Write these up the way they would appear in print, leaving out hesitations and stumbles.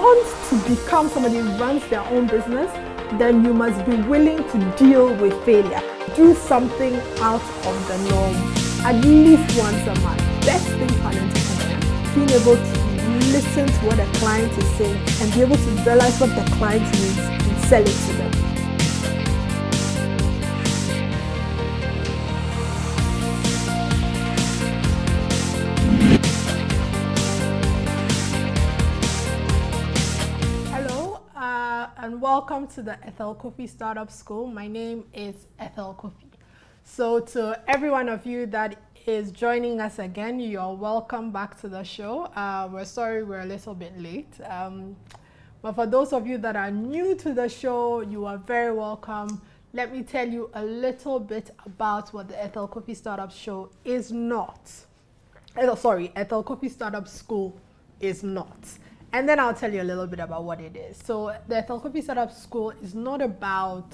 want to become somebody who runs their own business, then you must be willing to deal with failure. Do something out of the norm at least once a month. Best thing for an entrepreneur, being able to listen to what a client is saying and be able to realize what the client needs and sell it to them. And welcome to the Ethel Cofie Startup School. My name is Ethel Cofie. So to every one of you that is joining us again, you're welcome back to the show. We're sorry we're a little bit late. But for those of you that are new to the show, you are very welcome. Let me tell you a little bit about what the Ethel Cofie Startup Show is not. Ethel Cofie Startup School is not. And then I'll tell you a little bit about what it is. So the Ethel Cofie Startup School is not about,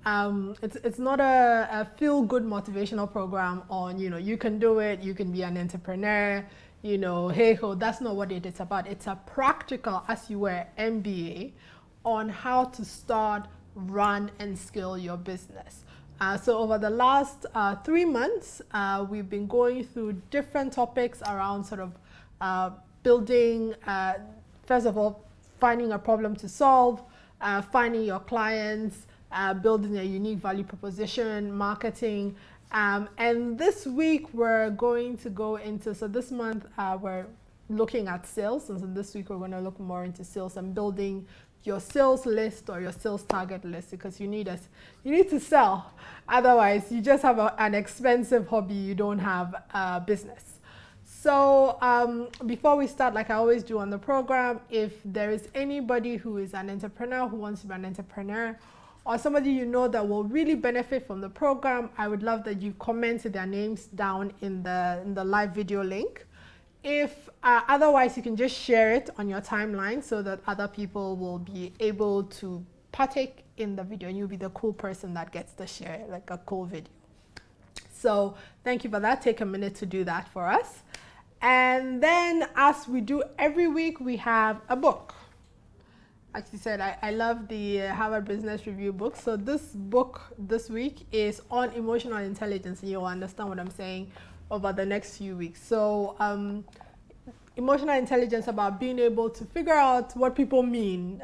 it's not a feel-good motivational program on, you can do it, you can be an entrepreneur, hey ho, that's not what it is about. It's a practical, as you were, MBA on how to start, run, and scale your business. So over the last 3 months, we've been going through different topics around sort of building, first of all, finding a problem to solve, finding your clients, building a unique value proposition, marketing. And this week we're going to go into, so this month we're looking at sales. And so this week we're going to look more into sales and building your sales list or your sales target list, because you need to sell. Otherwise, you just have an expensive hobby, you don't have a business. So before we start, like I always do on the program, if there is anybody who is an entrepreneur who wants to be an entrepreneur, or somebody you know that will really benefit from the program, I would love that you comment their names down in the live video link. If otherwise, you can just share it on your timeline so that other people will be able to partake in the video, and you'll be the cool person that gets to share like a cool video. So thank you for that. Take a minute to do that for us. And then, as we do every week, we have a book. Like you said, I love the Harvard Business Review book. So this book this week is on emotional intelligence, and you'll understand what I'm saying over the next few weeks. So emotional intelligence, about being able to figure out what people mean,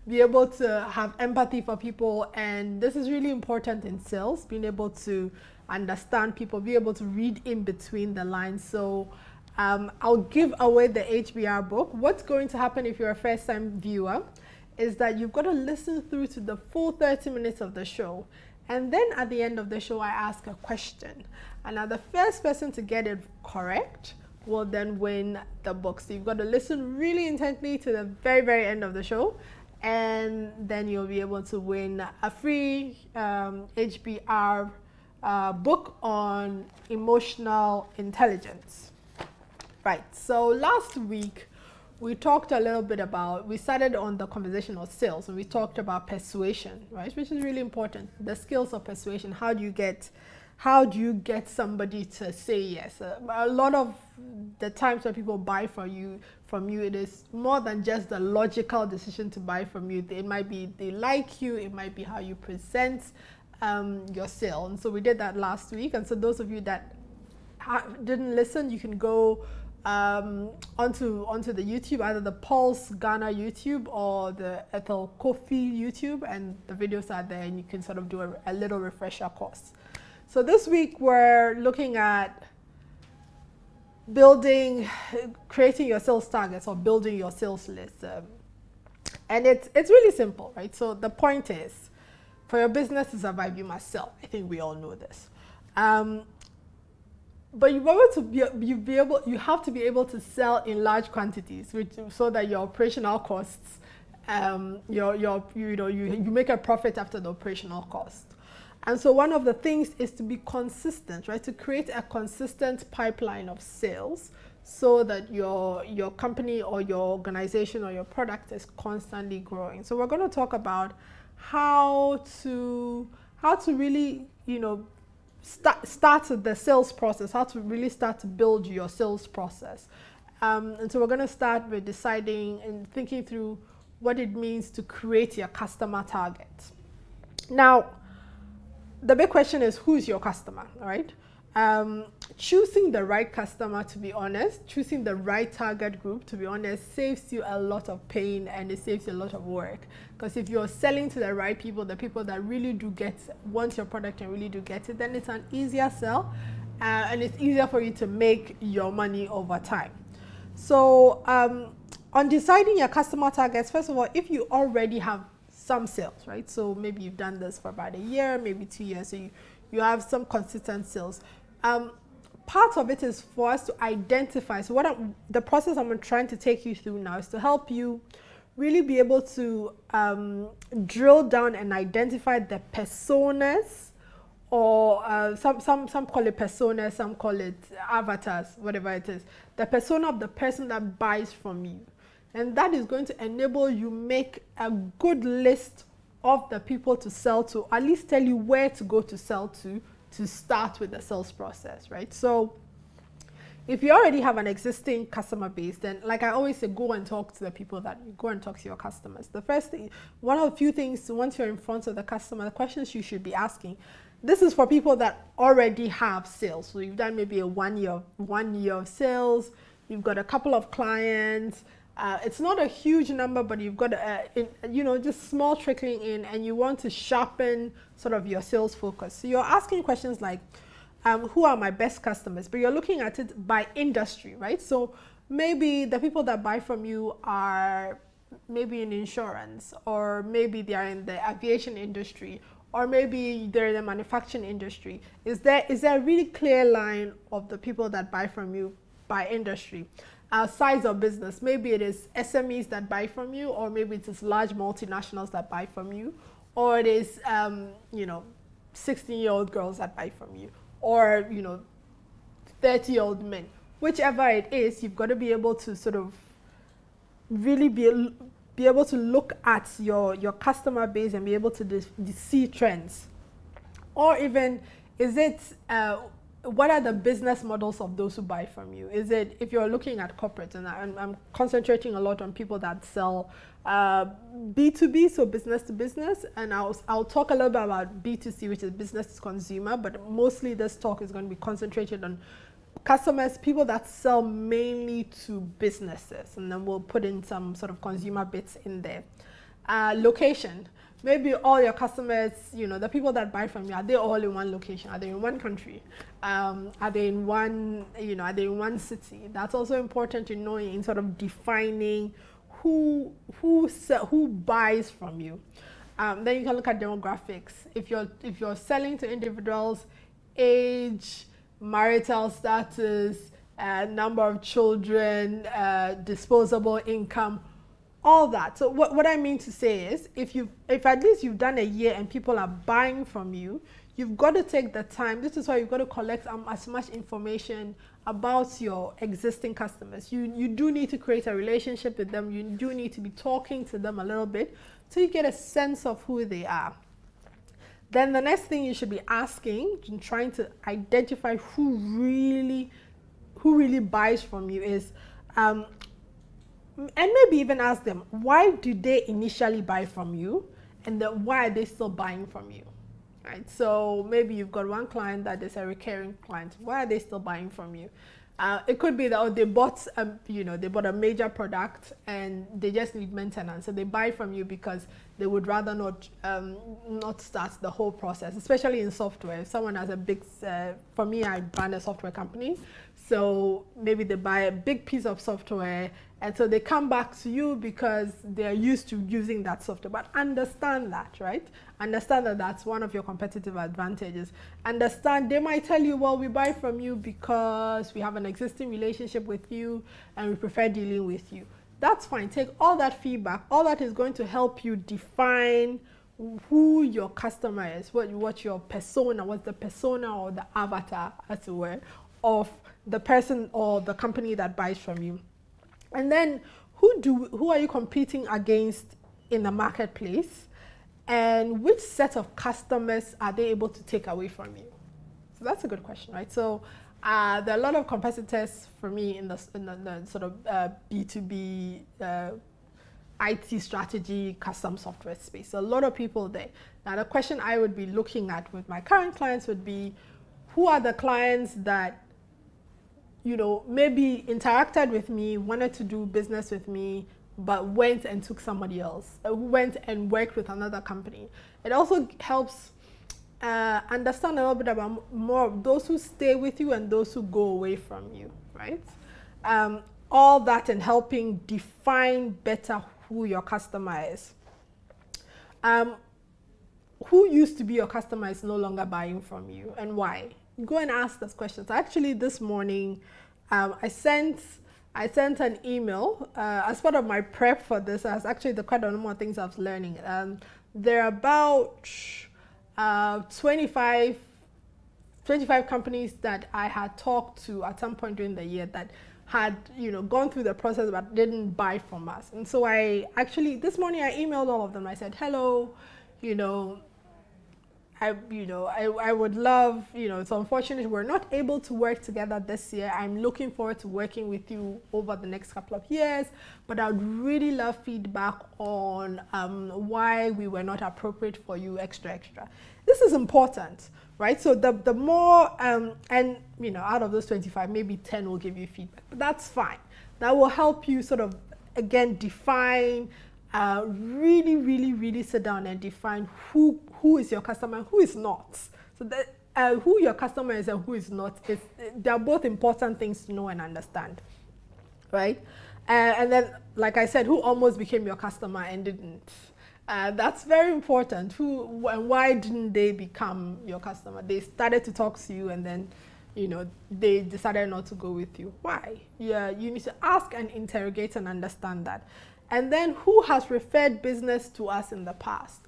be able to have empathy for people. And this is really important in sales, being able to understand people, be able to read in between the lines. So I'll give away the HBR book. What's going to happen if you're a first-time viewer is that you've got to listen through to the full 30 minutes of the show. And then at the end of the show, I ask a question. And now the first person to get it correct will then win the book. So you've got to listen really intently to the very, very end of the show. And then you'll be able to win a free HBR book on emotional intelligence. Right, so last week we talked a little bit about, we started on the conversation of sales, and we talked about persuasion, right, which is really important. The skills of persuasion. How do you get somebody to say yes? A lot of the times when people buy from you, it is more than just the logical decision to buy from you. It might be they like you, it might be how you present your sale. And so we did that last week. And so those of you that didn't listen, you can go onto the YouTube, either the Pulse Ghana YouTube or the Ethel Cofie YouTube, and the videos are there, and you can sort of do a little refresher course. So this week we're looking at creating your sales targets or building your sales list. And it's really simple, right? So the point is, for your business to survive, you must sell. I think we all know this. But you have to be able to sell in large quantities, so that your operational costs, you make a profit after the operational cost. And so one of the things is to be consistent, right? To create a consistent pipeline of sales, so that your company or your organization or your product is constantly growing. So we're going to talk about how to really, start the sales process, how to really start to build your sales process. And so we're going to start with deciding and thinking through what it means to create your customer target. Now, the big question is, who's your customer, all right? Choosing the right customer, to be honest, choosing the right target group, to be honest, saves you a lot of pain and it saves you a lot of work. Because if you're selling to the right people, the people that really do want your product and really do get it, then it's an easier sell and it's easier for you to make your money over time. So on deciding your customer targets, first of all, if you already have some sales, right? So maybe you've done this for about a year, maybe 2 years, so you have some consistent sales. Part of it is for us to identify. So the process I'm trying to take you through now is to help you really be able to drill down and identify the personas, or some call it personas, some call it avatars, whatever it is. The persona of the person that buys from you. And that is going to enable you make a good list of the people to sell to, at least tell you where to go to sell to start with the sales process, right? So if you already have an existing customer base, then like I always say, go and talk to the people go and talk to your customers. The first thing, one of the few things, once you're in front of the customer, the questions you should be asking, this is for people that already have sales. So you've done maybe a one year of sales, you've got a couple of clients, it's not a huge number, but you've got just small trickling in, and you want to sharpen sort of your sales focus. So you're asking questions like, who are my best customers? But you're looking at it by industry, right? So maybe the people that buy from you are maybe in insurance, or maybe they are in the aviation industry, or maybe they're in the manufacturing industry. Is there a really clear line of the people that buy from you by industry? Size of business, maybe it is SMEs that buy from you, or maybe it is large multinationals that buy from you, or it is 16-year-old girls that buy from you, or 30-year-old men. Whichever it is, you've got to be able to sort of really be able to look at your customer base and be able to see trends. Or even, is it what are the business models of those who buy from you? Is it, if you're looking at corporates, and I'm concentrating a lot on people that sell B2B, so business to business, and I'll talk a little bit about B2C, which is business to consumer, but mostly this talk is going to be concentrated on customers, people that sell mainly to businesses, and then we'll put in some sort of consumer bits in there. Location. Maybe all your customers, the people that buy from you, are they all in one location? Are they in one country? Are they in one, are they in one city? That's also important to know in sort of defining who buys from you. Then you can look at demographics. If you're selling to individuals, age, marital status, number of children, disposable income, all that. So what I mean to say is, if at least you've done a year and people are buying from you, you've got to take the time. This is why you've got to collect as much information about your existing customers. You do need to create a relationship with them. You do need to be talking to them a little bit so you get a sense of who they are. Then the next thing you should be asking and trying to identify who really buys from you is, and maybe even ask them, why did they initially buy from you, and then why are they still buying from you, right? So maybe you've got one client that is a recurring client. Why are they still buying from you? It could be that they bought a major product and they just need maintenance, so they buy from you because they would rather not start the whole process, especially in software. If someone has a big, for me, I run a software company, so maybe they buy a big piece of software, and so they come back to you because they're used to using that software. But understand that, right? Understand that that's one of your competitive advantages. Understand, they might tell you, well, we buy from you because we have an existing relationship with you and we prefer dealing with you. That's fine. Take all that feedback. All that is going to help you define who your customer is, what your persona, what's the persona or the avatar, as it were, of the person or the company that buys from you. And then who are you competing against in the marketplace, and which set of customers are they able to take away from you? So that's a good question, right? So there are a lot of competitors for me in the sort of B2B IT strategy custom software space. So a lot of people there. Now the question I would be looking at with my current clients would be, who are the clients that, you know, maybe interacted with me, wanted to do business with me, but went and took somebody else, went and worked with another company. It also helps understand a little bit about more of those who stay with you and those who go away from you, right? All that and helping define better who your customer is. Who used to be your customer is no longer buying from you, and why? Go and ask those questions. Actually, this morning, I sent an email as part of my prep for this. As actually the quite a number of things I was learning. There are about 25 companies that I had talked to at some point during the year that had, you know, gone through the process but didn't buy from us. And so I actually, this morning I emailed all of them. I said, hello, you know, I would love, you know, it's unfortunate we're not able to work together this year. I'm looking forward to working with you over the next couple of years, but I would really love feedback on why we were not appropriate for you, extra. This is important, right? So the more, and you know, out of those 25, maybe 10 will give you feedback, but that's fine. That will help you sort of, again, define, really sit down and define who is your customer and who is not. So that who your customer is and who is not, they're both important things to know and understand, right? And then, like I said, who almost became your customer and didn't. That's very important. Who and why didn't they become your customer? They started to talk to you and then, you know, they decided not to go with you. Why? Yeah, you need to ask and interrogate and understand that. And then, who has referred business to us in the past?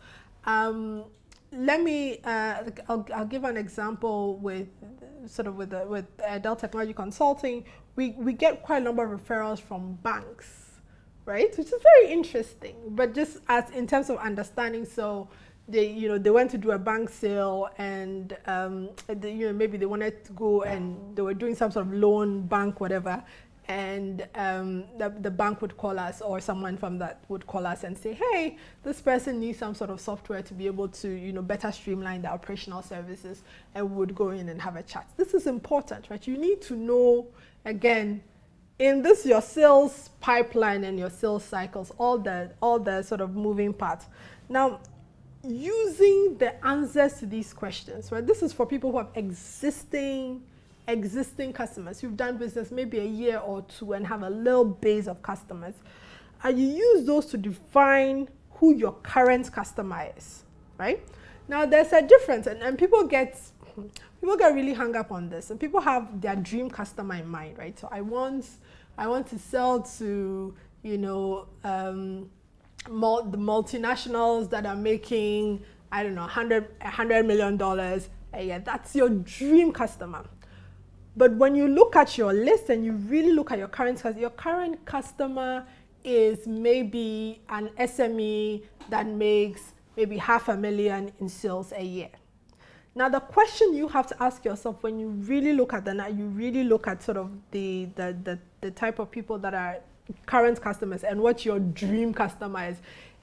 Let me, I'll give an example with Dell Technology Consulting. We get quite a number of referrals from banks, right? Which is very interesting, but just as in terms of understanding. So they went to do a bank sale and maybe they wanted to go and they were doing some sort of loan bank, whatever. And the bank would call us, or someone from that would call us and say, hey, this person needs some sort of software to be able to, you know, better streamline the operational services, and we would go in and have a chat. This is important, right? You need to know, again, in this, your sales pipeline and your sales cycles, all the sort of moving parts. Now, using the answers to these questions, right? This is for people who have existing customers who've done business maybe a year or two and have a little base of customers, and you use those to define who your current customer is, right? Now there's a difference, and people get really hung up on this, and people have their dream customer in mind, right? So I want to sell to, you know, the multinationals that are making, I don't know, $100 million a year. That's your dream customer. But when you look at your list and you really look at your current customer is maybe an SME that makes maybe $500,000 in sales a year. Now the question you have to ask yourself when you really look at that, you really look at sort of the type of people that are current customers and what your dream customer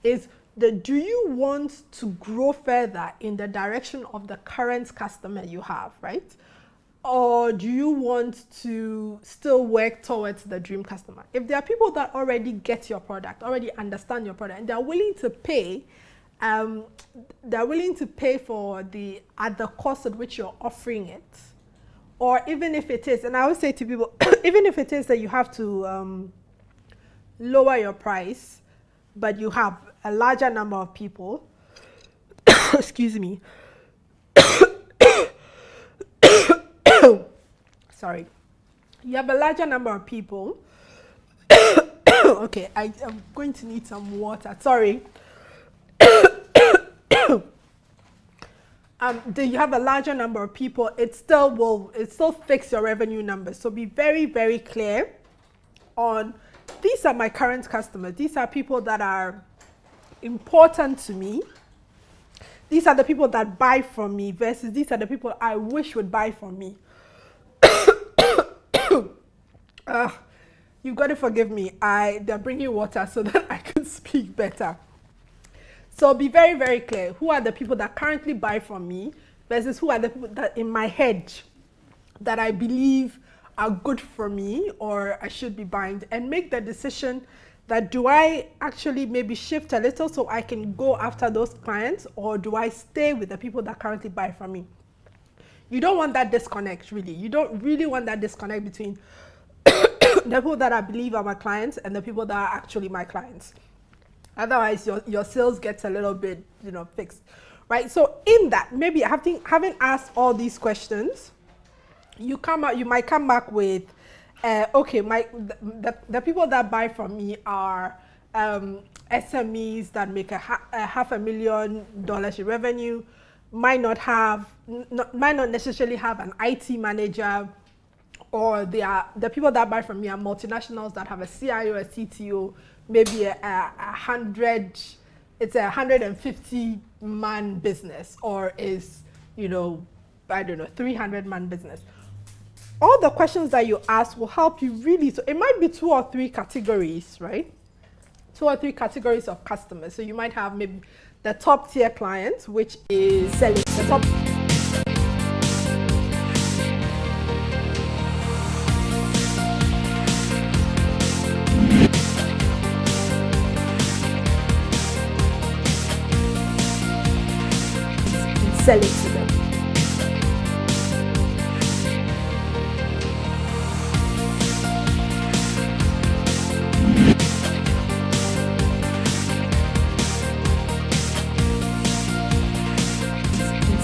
is do you want to grow further in the direction of the current customer you have, right? Or do you want to still work towards the dream customer? If there are people that already get your product, already understand your product, and they're willing to pay, for at the cost at which you're offering it, or even if it is, and I always say to people, even if it is that you have to lower your price, but you have a larger number of people, excuse me, sorry, you have a larger number of people. Okay, I'm going to need some water. Sorry. You have a larger number of people, it still fix your revenue numbers. So be very, very clear on, these are my current customers. These are people that are important to me. These are the people that buy from me versus these are the people I wish would buy from me. You've got to forgive me. They're bringing water so that I can speak better. So be very, very clear. Who are the people that currently buy from me versus who are the people that in my head that I believe are good for me or I should be buying, and make the decision that do I actually maybe shift a little so I can go after those clients, or do I stay with the people that currently buy from me? You don't want that disconnect, really. You don't really want that disconnect between the people that I believe are my clients and the people that are actually my clients. Otherwise, your sales gets a little bit, fixed, right? So in that, maybe having asked all these questions, you might come back with, okay, the people that buy from me are SMEs that make a $500,000 in revenue, might not necessarily have an IT manager, or the people that buy from me are multinationals that have a CIO, a CTO, maybe it's a 150-man business, or is, 300-man business. All the questions that you ask will help you really. So it might be 2 or 3 categories, right? 2 or 3 categories of customers. So you might have maybe the top tier clients, which is selling the top. Sell it to them.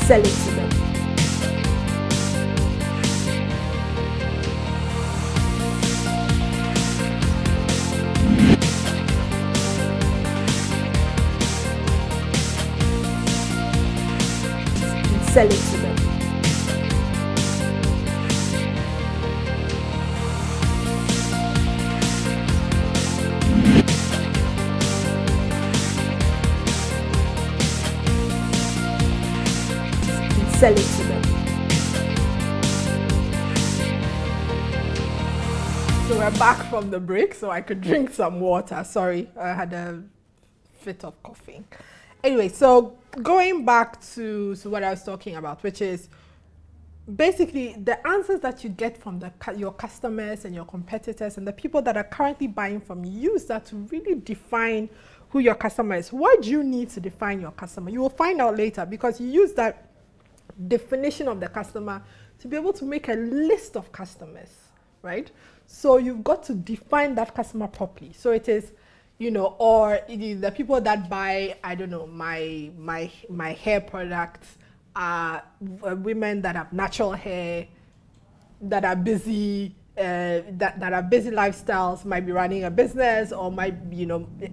Sell it to them. Sell it to them. Sell it to them. So we're back from the break, so I could drink some water. Sorry, I had a fit of coughing. Anyway, so going back to what I was talking about, which is basically the answers that you get from your customers and your competitors and the people that are currently buying from you, use that to really define who your customer is. Why do you need to define your customer? You will find out later, because you use that definition of the customer to be able to make a list of customers, right? So you've got to define that customer properly. So it is, or the people that buy, I don't know, my hair products are women that have natural hair, that are busy, that are busy lifestyles, might be running a business, or might,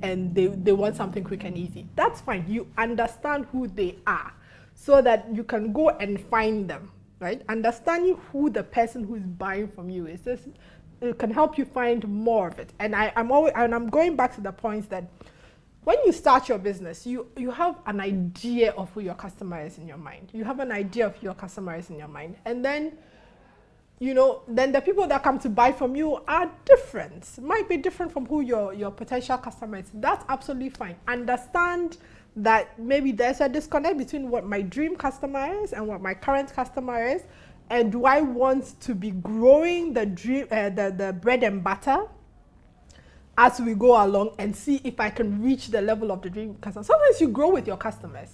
and they want something quick and easy. That's fine. You understand who they are so that you can go and find them, right? Understanding who the person who's buying from you is, it can help you find more of it. And I'm going back to the points that when you start your business, you have an idea of who your customer is in your mind. You have an idea of who your customer is in your mind. And then, then the people that come to buy from you are different. Might be different from who your potential customer is. That's absolutely fine. Understand that maybe there's a disconnect between what my dream customer is and what my current customer is. And do I want to be growing the bread and butter as we go along and see if I can reach the level of the dream customer? Sometimes you grow with your customers,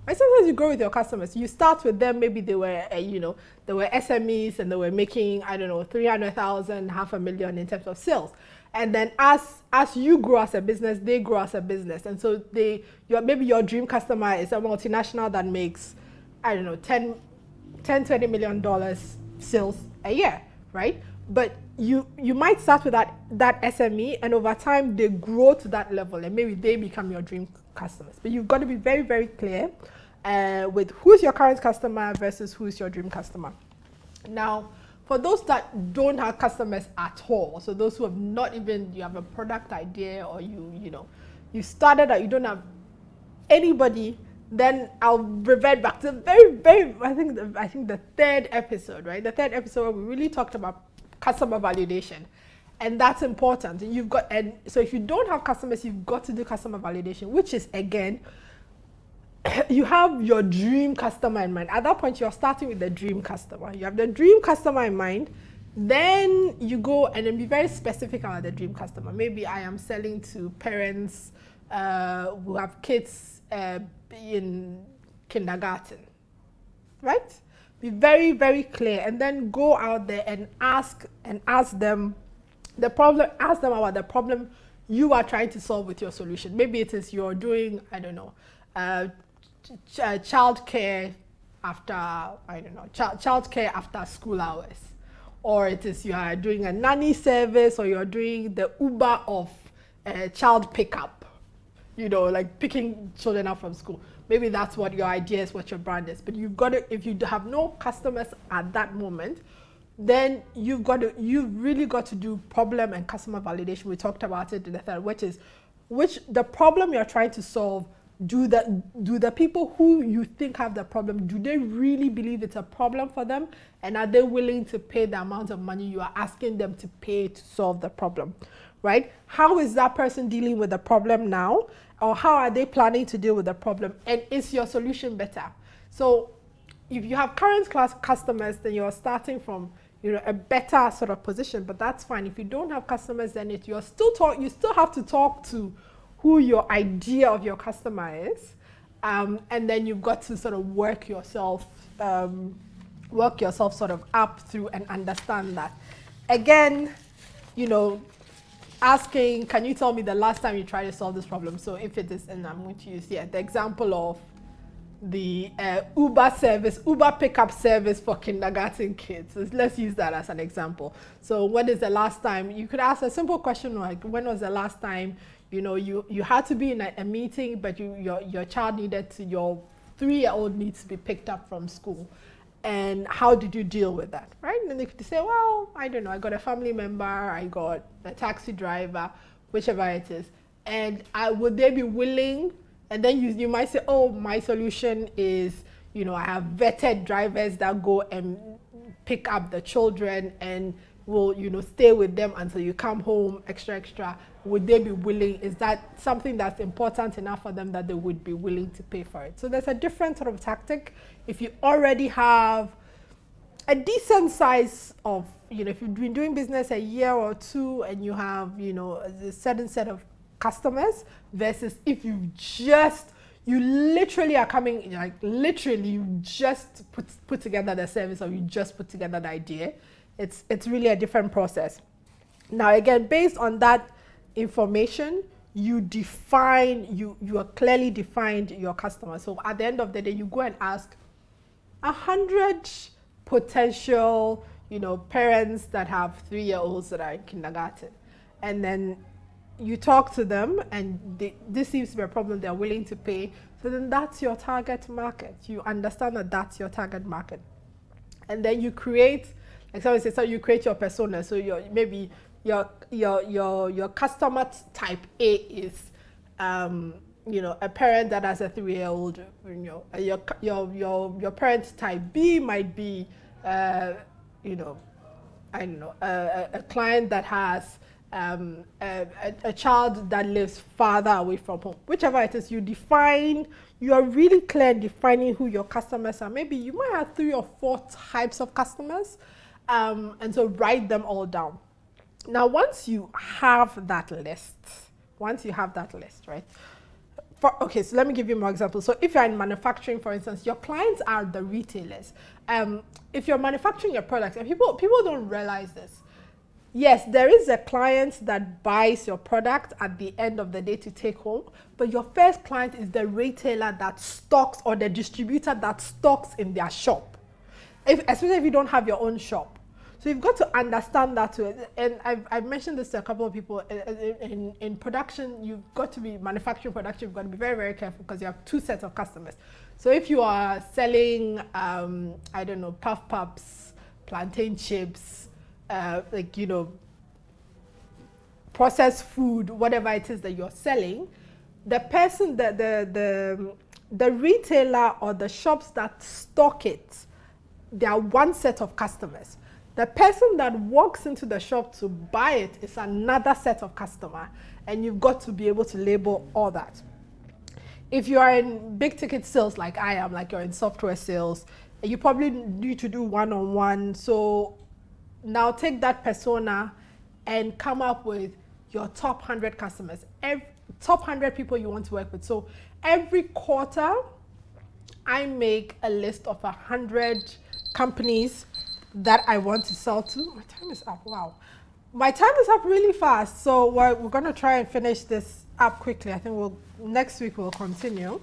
right? Sometimes you grow with your customers. You start with them, maybe they were, they were SMEs and they were making, I don't know, 300,000, $500,000 in terms of sales. And then as you grow as a business, they grow as a business. And so maybe your dream customer is a multinational that makes, I don't know, $20 million sales a year, right? But you might start with that SME, and over time they grow to that level, and maybe they become your dream customers. But you've got to be very, very clear with who's your current customer versus who's your dream customer. Now, for those that don't have customers at all, so those who have not even, you have a product idea, or you started out, you don't have anybody, then I'll revert back to I think the third episode, right? The third episode where we really talked about customer validation And that's important. And so if you don't have customers, you've got to do customer validation, which is, again, you have your dream customer in mind. At that point, you're starting with the dream customer. You have the dream customer in mind. Then you go and then be very specific about the dream customer. Maybe I am selling to parents who have kids in kindergarten, right? Be very, very clear, and then go out there and ask them about the problem you are trying to solve with your solution. Maybe it is you're doing, I don't know, childcare after school hours, or it is you are doing a nanny service, or you're doing the Uber of child pickup, like picking children up from school. Maybe that's what your idea is, what your brand is. But you've got to, if you have no customers at that moment, then you've really got to do problem and customer validation. We talked about it in the third, which the problem you're trying to solve, do the people who you think have the problem, do they really believe it's a problem for them? And are they willing to pay the amount of money you are asking them to pay to solve the problem, right? How is that person dealing with the problem now? Or how are they planning to deal with the problem? And is your solution better? So if you have current class customers, then you're starting from a better sort of position, but that's fine. If you don't have customers, then you still have to talk to who your idea of your customer is, and then you've got to sort of work yourself sort of up through and understand that. Again, asking, can you tell me the last time you tried to solve this problem? So if it is, and I'm going to use the example of the Uber pickup service for kindergarten kids. So let's use that as an example. So when is the last time, you could ask a simple question like, when was the last time, you had to be in a meeting, but your child your 3-year-old needs to be picked up from school. And how did you deal with that, right? And they could say, well, I don't know, I got a family member, I got a taxi driver, whichever it is. And would they be willing? And then you might say, oh, my solution is, I have vetted drivers that go and pick up the children and will, stay with them until you come home, extra. Would they be willing? Is that something that's important enough for them that they would be willing to pay for it? So there's a different sort of tactic. If you already have a decent size of, if you've been doing business a year or two and you have, a certain set of customers, versus if you literally are coming, you just put together the service, or you just put together the idea. It's really a different process. Now, again, based on that information, you are clearly defined your customer. So at the end of the day, you go and ask 100 potential, parents that have 3-year-olds that are in kindergarten. And then you talk to them, and this seems to be a problem they're willing to pay. So then that's your target market. You understand that that's your target market. And then you create, like someone says, so you create your persona. So maybe your customer type A is, a parent that has a 3-year-old. Your parent type B might be, I don't know, a client that has a child that lives farther away from home. Whichever it is, you are really clear in defining who your customers are. Maybe you might have 3 or 4 types of customers, and so write them all down. Now, once you have that list, right? Okay, so let me give you more examples. So if you're in manufacturing, for instance, your clients are the retailers. If you're manufacturing your products, and people don't realize this. Yes, there is a client that buys your product at the end of the day to take home, but your first client is the retailer that stocks, or the distributor that stocks in their shop, especially if you don't have your own shop. So you've got to understand that too. And I've mentioned this to a couple of people. In production, you've got to be, manufacturing production, you've got to be very, very careful, because you have 2 sets of customers. So if you are selling, I don't know, puff puffs, plantain chips, processed food, whatever it is that you're selling, the person, the retailer or the shops that stock it, they are one set of customers. The person that walks into the shop to buy it is another set of customer, and you've got to be able to label all that. If you are in big ticket sales like I am, like you're in software sales, you probably need to do one-on-one. So now take that persona and come up with your top 100 customers, top 100 people you want to work with. So every quarter, I make a list of 100 companies that I want to sell to. My time is up, wow. My time is up really fast. So we're gonna try and finish this up quickly. I think next week we'll continue.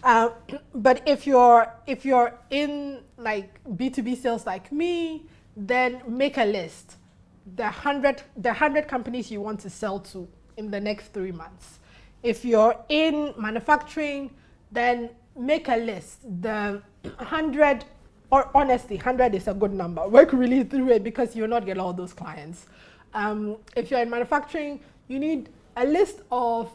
But if you're in like B2B sales like me, then make a list. The 100 companies you want to sell to in the next 3 months. If you're in manufacturing, then make a list. The 100, or honestly, 100 is a good number. Work really through it because you'll not get all those clients. If you're in manufacturing, you need the list of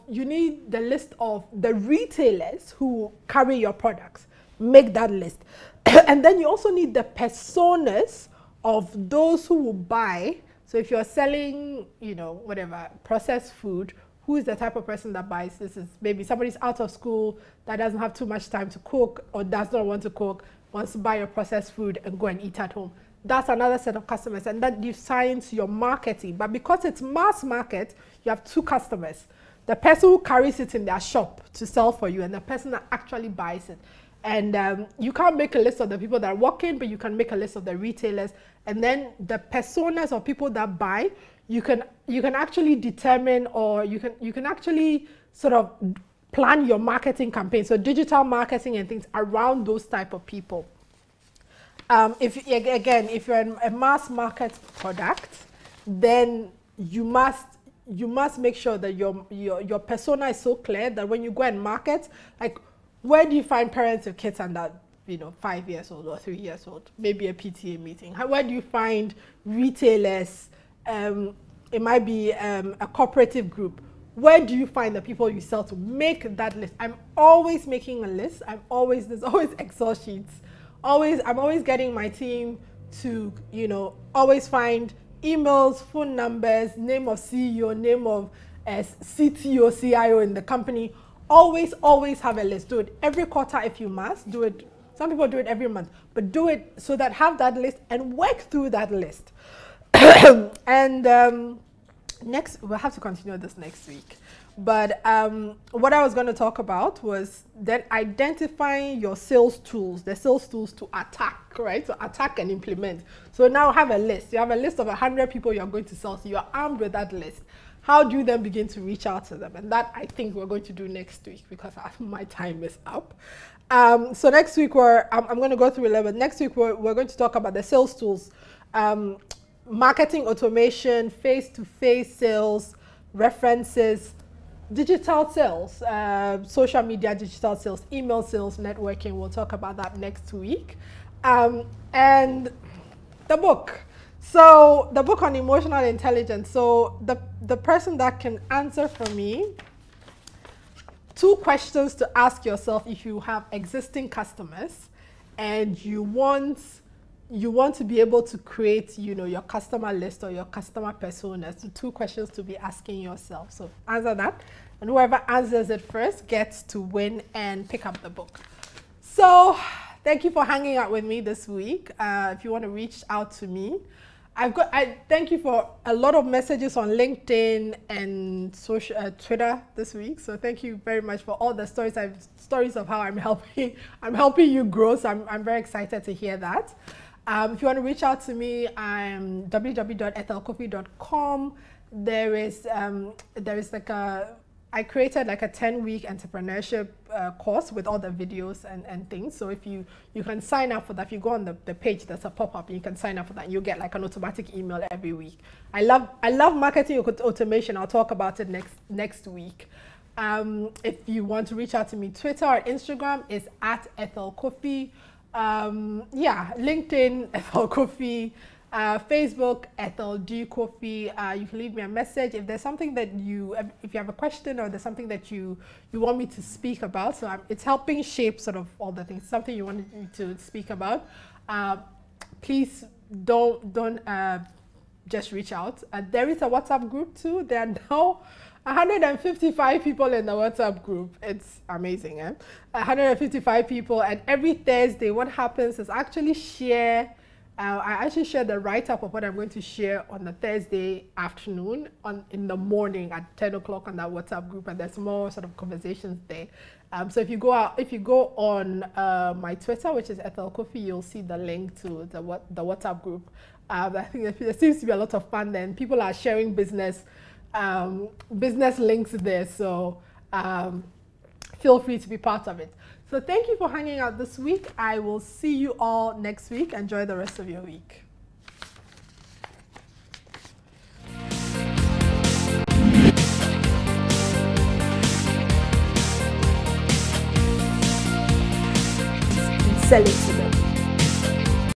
the retailers who carry your products. Make that list. And then you also need the personas of those who will buy. So if you're selling, whatever, processed food, who is the type of person that buys this? Is maybe somebody's out of school that doesn't have too much time to cook or does not want to cook, wants to buy your processed food and go and eat at home. That's another set of customers, and that defines your marketing. But because it's mass market, you have two customers. The person who carries it in their shop to sell for you and the person that actually buys it. And you can't make a list of the people that walk in, but you can make a list of the retailers. And then the personas of people that buy, you can actually determine, or you can actually sort of plan your marketing campaign. So digital marketing and things around those type of people. If you're in a mass market product, then you must make sure that your persona is so clear that when you go and market, like, where do you find parents of kids under 5 years old or 3 years old? Maybe a PTA meeting. Where do you find retailers? It might be a cooperative group. Where do you find the people you sell to? Make that list. I'm always making a list. There's always Excel sheets. I'm always getting my team to, always find emails, phone numbers, name of CEO, name of CTO, CIO in the company. Always have a list. Do it every quarter if you must. Do it. Some people do it every month, but do it so that have that list and work through that list. And next, we'll have to continue this next week. But what I was going to talk about was then identifying your sales tools, the sales tools to attack, right? To attack and implement. So now have a list. You have a list of 100 people you're going to sell. So you're armed with that list. How do you then begin to reach out to them? And that I think we're going to do next week because my time is up. So next week I'm going to go through 11. Next week we're going to talk about the sales tools, marketing automation, face-to-face sales, references, digital sales, social media digital sales, email sales, networking. We'll talk about that next week. And the book. So the book on emotional intelligence. So the person that can answer for me 2 questions to ask yourself if you have existing customers and you want to be able to create, your customer list or your customer personas. So 2 questions to be asking yourself. So answer that, and whoever answers it first gets to win and pick up the book. So thank you for hanging out with me this week. If you want to reach out to me, I thank you for a lot of messages on LinkedIn and Twitter this week. So thank you very much for all the stories of how I'm helping you grow. So I'm very excited to hear that. If you want to reach out to me, I'm www.ethelcofie.com. I created like a 10-week entrepreneurship course with all the videos and things. So if you can sign up for that. If you go on the page, there's a pop-up and you can sign up for that. You'll get like an automatic email every week. I love marketing automation. I'll talk about it next week. If you want to reach out to me, Twitter or Instagram is @EthelCofie. LinkedIn, Ethel Cofie. Facebook, Ethel D. Cofie. You can leave me a message if there's something that if you have a question or there's something that you want me to speak about. So it's helping shape sort of all the things, something you want me to speak about. Please don't just reach out. There is a WhatsApp group too. There are now 155 people in the WhatsApp group. It's amazing, eh? 155 people, and every Thursday what happens is I actually share the write-up of what I'm going to share on the Thursday afternoon in the morning at 10 o'clock on that WhatsApp group, and there's more sort of conversations there. So if you go on my Twitter, which is Ethel Cofie, you'll see the link to the WhatsApp group. I think there seems to be a lot of fun then. People are sharing business links there, so feel free to be part of it. So thank you for hanging out this week. I will see you all next week. Enjoy the rest of your week. Sell it.